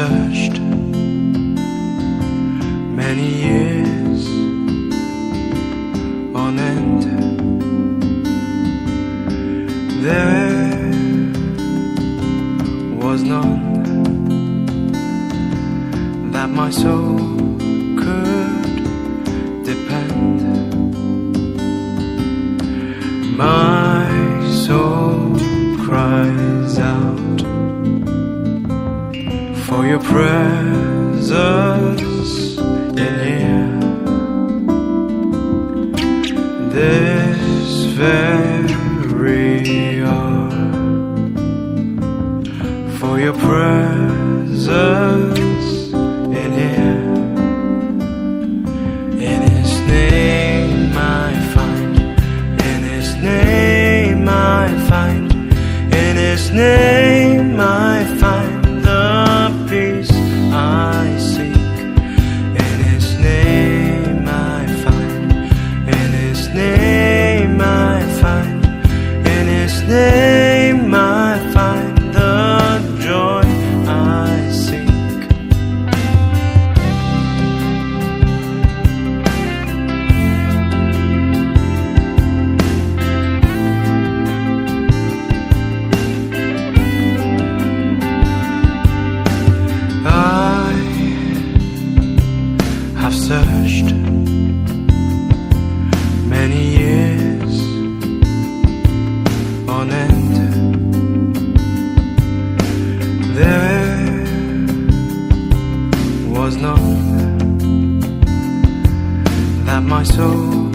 searched many years on end. There was none that my soul could depend. My soul cries out for your presence in here. This very hour, for your presence in here. In His name I find, in His name I find, in His name I find the peace I seek. In His name I find, in His name I find, in His name I find the joy I seek. I have searched many years on end. There was none that my soul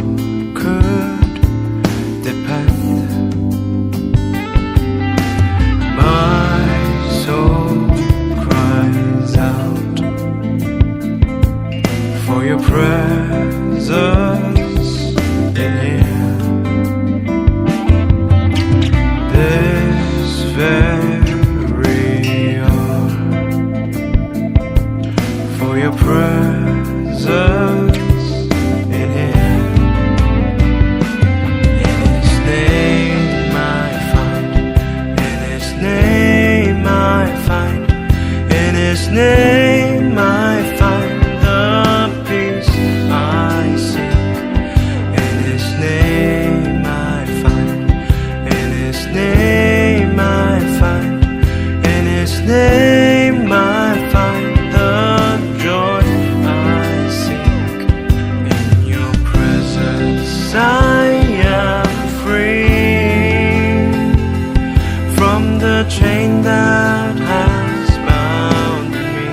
could depend. My soul cries out for your presence in here. This very hour, for your presence in here. In His name I find, in His name I find, in His name I find the peace I seek. In His name I find, in His name I find, in His name I find the joy I seek. In your presence I am free from the chain that has bound me.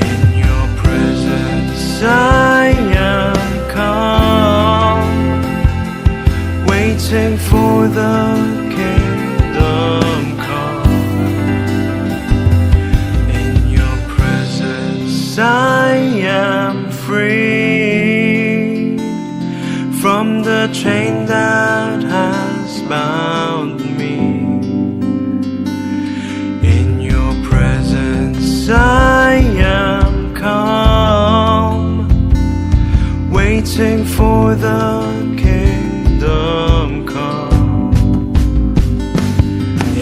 In your presence I am calm, waiting for the kingdom come. In your presence I am free from the chain that has bound me. In your presence I am calm, waiting for the kingdom come.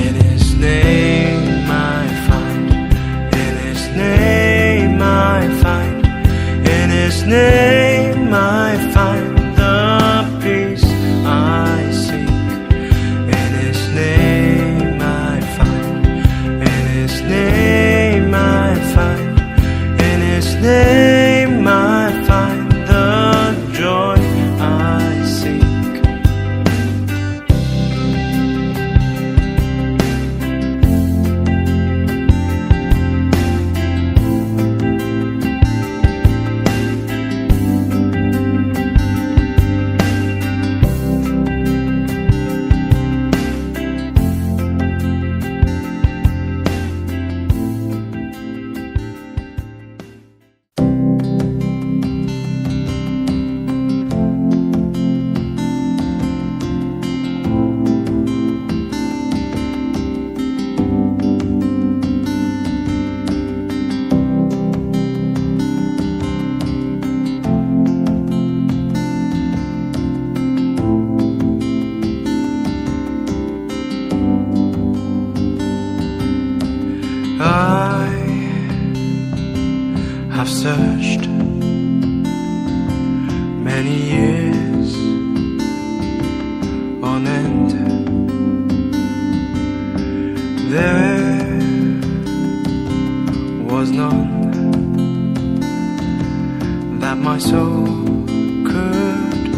In His name I find, in His name I find, in His name I find the peace I seek. In His name I find, in His name I find, in His name I find the joy I I have searched many years on end. There was none that my soul could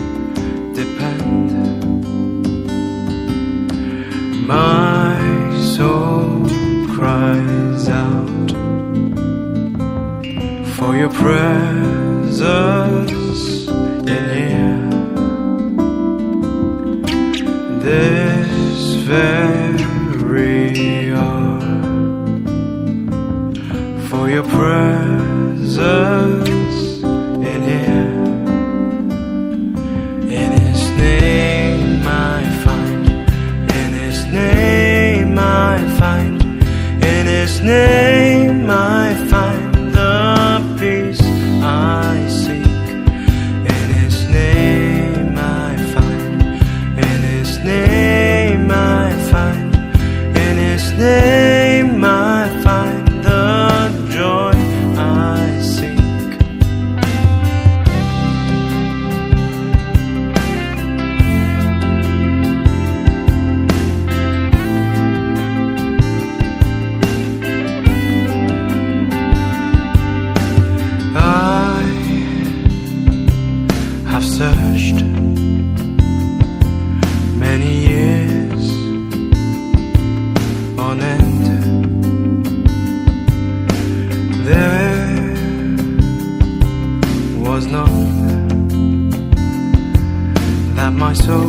depend. My soul cries out for your presence in here. This very hour, for your presence in here. In His name I find, in His name I find, in His name I find the peace I seek. In His name I find, in His name I find, in His name I find the joy I seek. I have searched many years on end. There was none that my soul